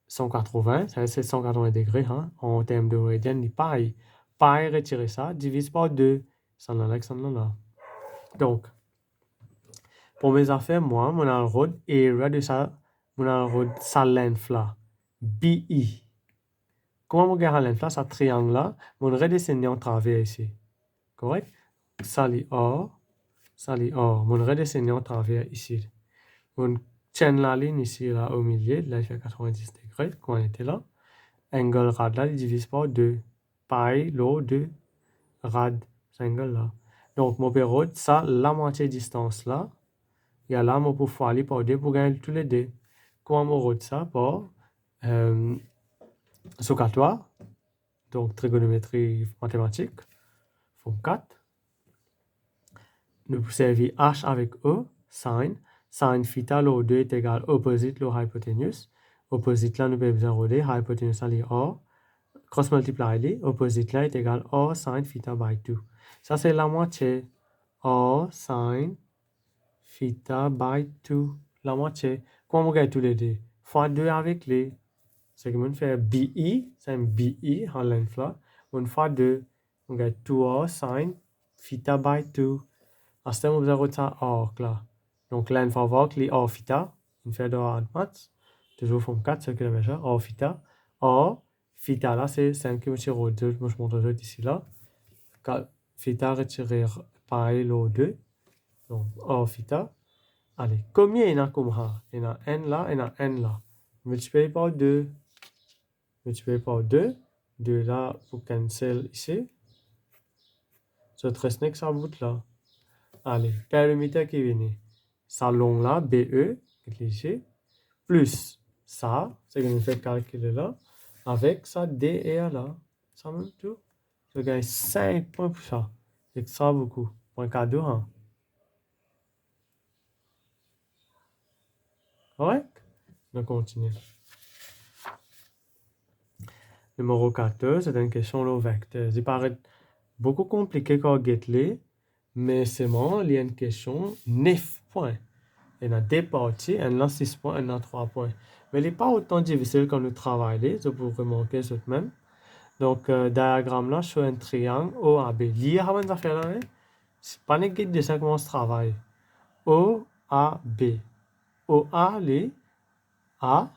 180, ça c'est 180 degrés, hein, en termes de radian, les paille. Paille, retirer ça, divise par 2. Ça en a, ça en a. Donc, pour mes affaires, moi, mon alrod area de ça, mon alrod sa length là, BI. Comment mon gars length là, ça triangle là, mon redescendre en travers ici. Correct? Ça li or, mon redescendre en travers ici. On tient la ligne ici là au milieu, là il fait 90 degrés, quand on était là. Angle rad là, il divise par 2. Pi, l'eau 2, rad, cet angle là. Donc, mon période, ça, la moitié distance là, il y a là, mon pour faire aller par 2 pour gagner tous les deux. Comment on route ça par socatoire, donc trigonométrie mathématique, forme 4. Nous servir H avec E, sin. Sin theta, l'eau 2 est égal opposite, l'eau hypoténuse. Opposite là, nous pouvons zéro D, hypoténuse là, les or. Cross multiply les, opposite là est égal or sin theta by 2. Ça, c'est la moitié. Or sin theta by 2. La moitié. Comment on gagne tous les deux? Fois 2 avec les. C'est comme on fait BI, c'est un BI en length là. 1 fois 2, on gagne 2r sin theta by 2. À ce moment, vous avez ça arc là. Donc là, il faut voir que les r theta, une fait de en maths, toujours forme 4, c'est que la mesure, r theta. Or, theta là, c'est 5 km sur 2, moi je montre 2 ici là. Theta retiré par le 2, donc r theta. Allez, combien il y en a comme ça? Il y en a n là, il y en a n là. Multiplié par 2. Multiplié par 2. 2 là, pour cancel ici. Ce reste que ça bout là. Allez, périmètre qui vient. Ça long là, BE, qui est ici. Plus ça, c'est que nous fait calculer là. Avec ça, DE là. Ça même tout. Je gagne 5 points pour ça. C'est ça beaucoup. Point cadeau, hein. Correct? On continue. Numéro 14, c'est une question de vecteur. Il paraît beaucoup compliqué quand on mais c'est bon, il y a une question 9 points. Il y a des parties, il y a 6 points, il y a 3 points. Mais il n'est pas autant difficile quand nous travaillons, ça vous remarquer tout de même. Donc, diagramme là, je fais un triangle OAB. Lire avant de faire là, c'est pas une guide de ça comment on travaille. OAB. OA, les A,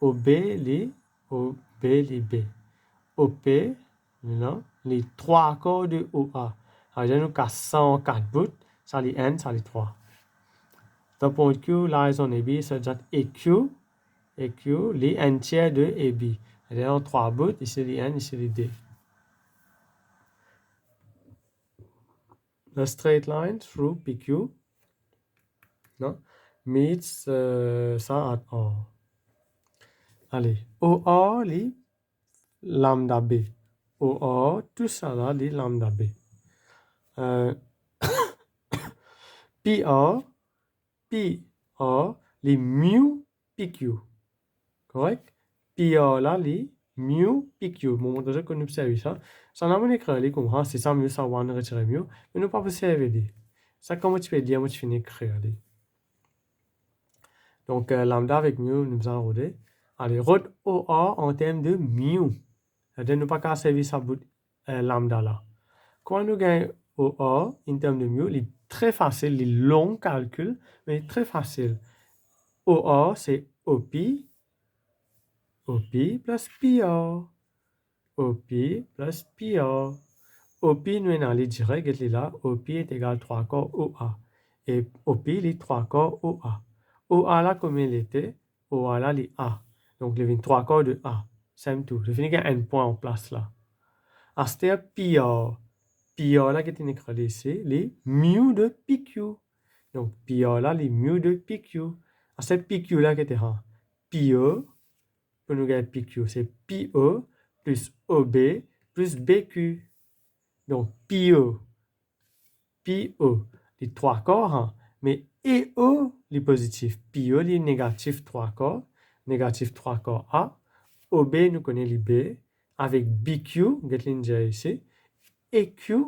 OB, les OB, les B. OP, là, les 3 accords de OA. Alors, nous avons 104 bouts, ça les N, ça les 3. The point Q lies on AB, so that EQ, les N tiers de AB. Il y a 3 bouts, ici les N, ici les D. The straight line through PQ no, meets ça at O. Allez, OA, les lambda B. OA, tout ça là, les lambda B. PR, les mu PQ. Correct? PR là, les mu PQ. Bon, déjà qu'on observe ça. Ça n'a pas écrit comme ça, c'est ça, mieux ça, on retire mu. Mais nous pas observer. Ça, comment tu peux dire, moi, tu finis écrire. Donc, lambda avec mu, nous allons roder. Allez, rode OA en termes de mu. C'est-à-dire, nous pas qu'à servir ça bout lambda là. Quand nous gagnons OA en termes de mu, il est très facile, il est long calcul, mais très facile. OA, c'est OP plus PR. OP plus PR. OP, nous avons les directs, là. OP est égal à 3 quarts OA. Et OP, les 3 quarts OA. OA là, comme il était, OA là, les A. Donc, il y a 3 quarts de A. C'est tout. Je finis qu'il y a un point en place là. À ce stade, PR. PR là, qui est écrit ici, les mu de PQ. Donc, PR là, les mu de PQ. À ce PQ là, qui était là. PE, pour nous gagner PQ, c'est PE plus OB plus BQ. Donc, PE, les 3 quarts, hein, mais EE, les positifs. PE, les négatifs 3 quarts, négatif 3 quarts A. OB, nous connaissons les B, avec BQ, get ici, et Q,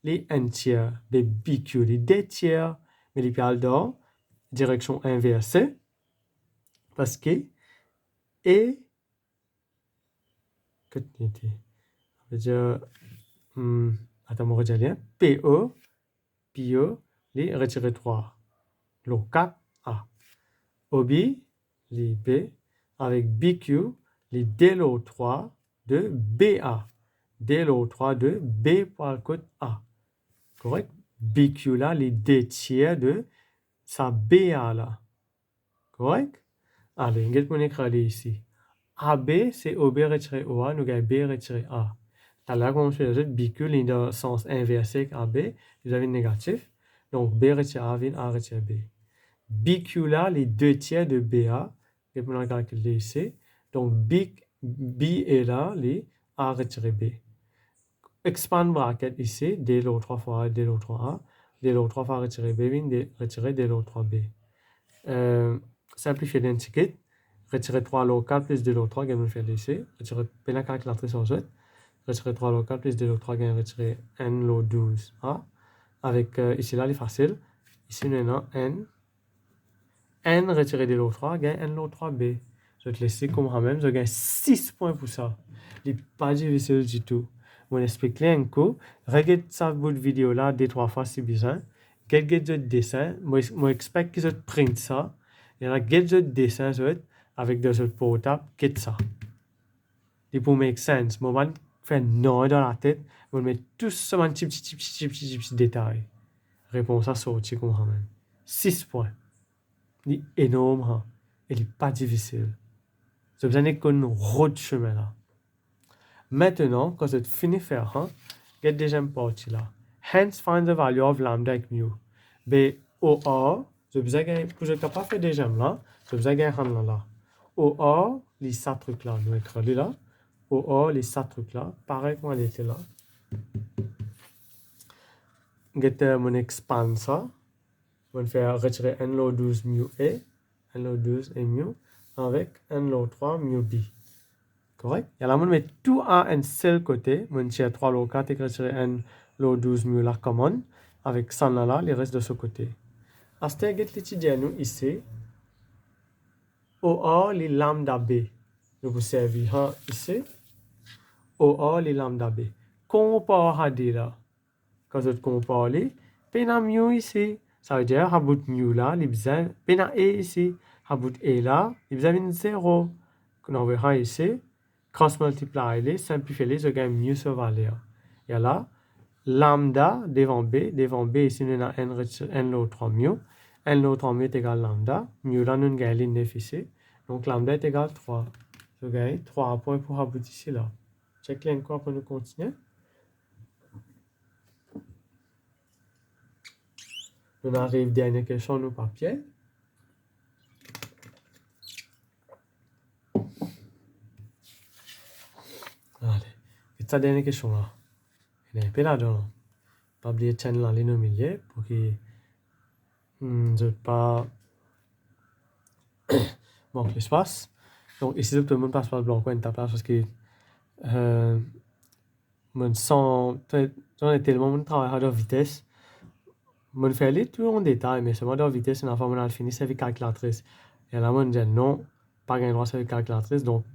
les N tiers, les BQ, les D tiers, mais les piales dans direction inversée, parce que, et, que tu dis, je veux dire, attends, mon rejalien, PE, les retirer 3. Le 4, A. OB, les B, avec BQ, les DLO 3 de BA. DLO 3 de B par le code A. Correct? BQ là, les D tiers de sa BA là. Correct? Allez, on va écrire ici. AB, c'est OB retiré OA, nous avons B retiré A. Là, comme je fais BQ, il est dans le sens inversé AB, vous avez négatif. Donc, B retiré A, A retiré B. BQ là, les 2 tiers de BA, et on va calculer ici. Donc, B est là, les A retiré B. Expand bracket ici, D l'eau 3 fois A, D l'eau 3A, D l'eau 3 fois retirer B, retirer D l'eau 3B. Simplifier l'indiqué, retirer 3 l'eau 4 plus D l'eau 3, gagne le faire ici, retirer P la calculatrice en jeu, retirer 3 l'eau 4 plus D l'eau 3, gagne retirer N l'eau 12 A. Avec ici là, il est facile. Ici, nous avons N retirer D l'eau 3, gagne N l'eau 3B. Je vais te laisser comme ça même, je gagne 6 points pour ça. Il n'est pas difficile du tout. on explique un coup. Regarde ça bout de vidéo là, 2-3 fois si besoin. Get le dessin. Moi, expect qu'ils print ça. Il y en a get le dessin avec des autres portables, get ça. Et pour make sense, moi, fait non dans la tête, on met tout ce petit détail. Réponse à sortir comme ça même. 6 points. C'est énorme, hein. Il n'est pas difficile. C'est besoin qu'on route chemin là. Maintenant, quand vous fini de faire, get deuxième partie là. Hence, find the value of lambda avec mu. B, O, A, vous besoin pour être capable de faire deuxième là, vous besoin de là. O, A, les 7 trucs là, nous écrivons là. O, A, les 7 trucs là, pareil comme elle était là. Get mon expand ça. On fait retirer n log 12 mu A, n log 12 et mu, avec n log 3 mu B. Correct? Et là, on met tout à un seul côté. On tire 3 log 4 et retirer n log 12 mu la commune, avec 100 là, les restes de ce côté. À ce get l'étudiant nous ici, OA, les lambda B. Nous vous servir ici, OA, les lambda B. Compare à dire là. Quand vous comparez, pena mu ici. Ça veut dire, à bout mu là, les besoins, pena E ici. À bout E là, les besoins 0. Quand on verra ici, cross multiply les, simplifier les, je gagne mu sur valeur. Et là, lambda devant B ici, nous avons n log 3 mu. N log 3 mu est égal à lambda. Mu là, nous gagnons 9 ici. Donc, lambda est égal à 3. Je gagne 3 points pour aboutir ici là. Check les encore pour nous continuer. On arrive à la dernière question au papier. Allez, c'est la dernière question là. Il est un peu là-dedans. Pas oublier de chaîne la ligne au milieu pour qu'il ne pas manque l'espace. Donc ici, tout le monde passe par le blanc coin de ta place parce que on sent on est tellement travail à la vitesse. On fait aller tout en détail, mais seulement dans la vitesse, une fois on a fini, c'est avec calculatrice. Et là, on dit non, pas gain droit, c'est avec calculatrice. Donc,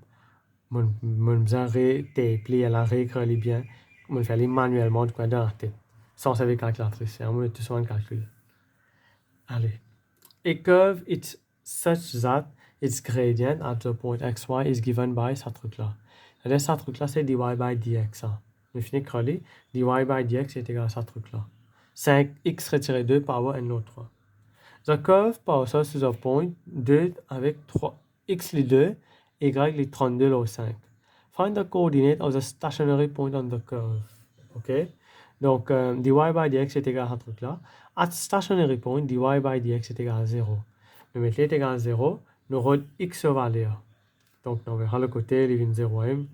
on besoin de la réécrire bien. On fait aller manuellement de quoi dans la tête. Sans avec calculatrice. C'est un moment tout sur un calcul. Allez. A curve is such that its gradient at the point xy is given by ce truc-là. C'est-à-dire, ce truc-là, c'est dy by dx. On finit de dy by dx est égal à ce truc-là. 5x retiré 2 power n log 3. The curve passes to the point 2 avec 3, x les 2, y les 32 log 5. Find the coordinate of the stationary point on the curve. OK? Donc, dy by dx est égal à ce truc-là. At stationary point, dy by dx est égal à 0. Nous mettons est égal à 0, nous avons x valeur. Donc, on verra le côté, il vient 0m,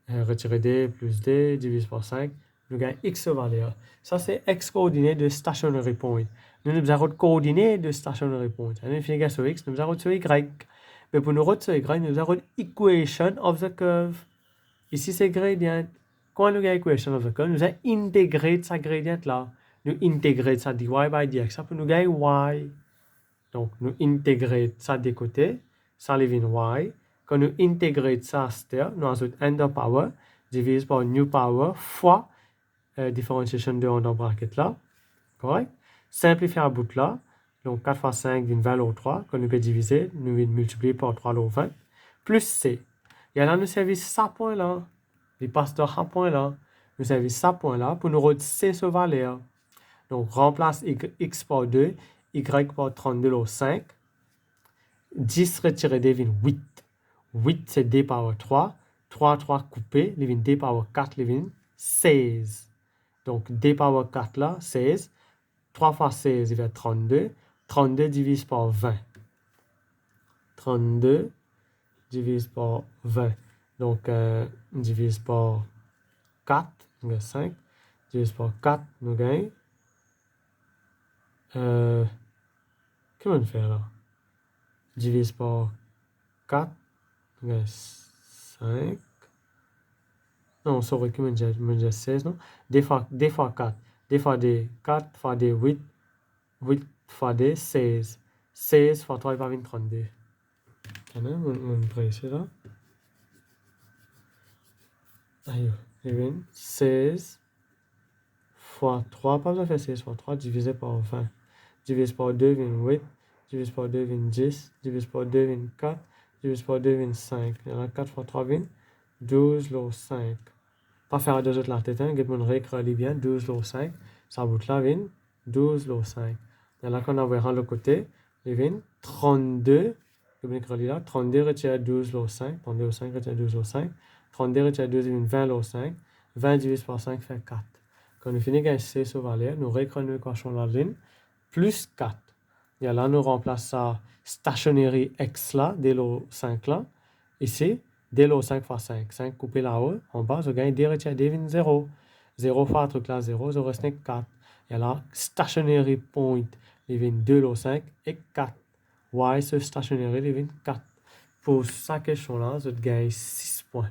retirer d plus d, divisé par 5, nous gagnons x valeur. Ça, c'est x coordonnées de stationary point. Nous avons coordonnées de stationary point. Nous finissons sur x, nous avons sur y. Mais pour nous retrouver sur y, nous avons equation of the curve. Ici, c'est gradient. Quand nous avons equation of the curve, nous avons intégré sa gradient là. Nous intégrons ça dy by dx pour nous gagner y. Donc, nous intégrons ça des côtés, ça devient y. Quand nous intégrons ça, nous avons n de power divisé par new power fois différenciation de en bracket là. Correct? Simplifier à bout là. Donc, 4 fois 5 d'une 20 log 3. Quand nous peut diviser, nous multiplier par 3 log 20. Plus c. Et là, nous servons ça point là. Les passe de ça point là. Nous servons ça point là pour nous retirer c sur valeur. Donc, remplace x par 2, y par 32 log 5. 10 retiré d devient 8. 8 c'est d power 3. 3 coupé, devient d power 4, devient 16. Donc, d power 4 là, 16. 3 fois 16, il va être 32. 32 divise par 20. 32 divise par 20. Donc, divise par 4, nous gagnons 5. Divise par 4, nous gagnons. Comment on fait là? Divise par 4, nous gagnons 5. Non, sorry, comment on dit 16, non? D fois 4. D fois D, 4 fois D, 8. 8 fois D, 16. 16 fois 3, il va venir 32. On va ici là. Aïe, 16 fois 3, pas besoin de faire 16 fois 3, divisé par 20. Divisé par 2, 8. Divisé par 2, 10. Divisé par 2, 4. Divisé par 2, 5. Il y en a 4 fois 3, 12 lor 5. Pas faire à deux autres la tête, hein. Get mon réécrit bien, 12 lor 5. Ça bout là, 12 lor 5. Et là, quand on va rendre le côté, il y a 32. Je vais écrire là, 32 retire 12 lor 5. 32 lor 5 retire 12 lor 5. 32 retire 12, 20 lor 5. 20 divisé par 5 fait 4. Quand nous finissons avec C sur valeur, nous réécrivons l'équation la ligne, plus 4. Et là, nous remplaçons ça stationary X là, dès le 5 là. Ici, dès le 5 fois 5. 5 coupé là-haut, en bas, je gagne 2 retire 2, 0. 0 fois un truc là, 0, 0 reste 4. Et là, stationary point, il vient 2 le 5 et 4. Y ce stationary, il vient 4. Pour cette question-là, je gagne 6 points.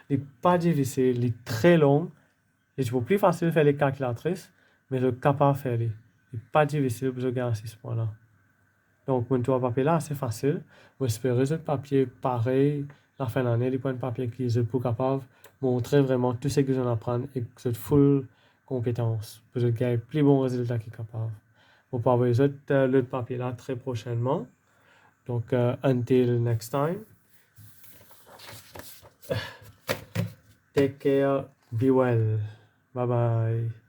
Il n'est pas difficile, il est très long. Et c'est plus facile de faire les calculatrices, mais je suis capable de faire les. Il n'est pas difficile pour gagner 6 points là. Donc, mon tour papier là, c'est facile. J'espère que ce papier pareil, la fin de l'année, les points de papier qui sont pour capable de montrer vraiment tout ce que j'en apprends et que c'est full compétence. Pour gagner plus bons résultats qui est capable. On peut avoir l'autre papier là très prochainement. Donc, until next time. Take care. Be well. Bye bye.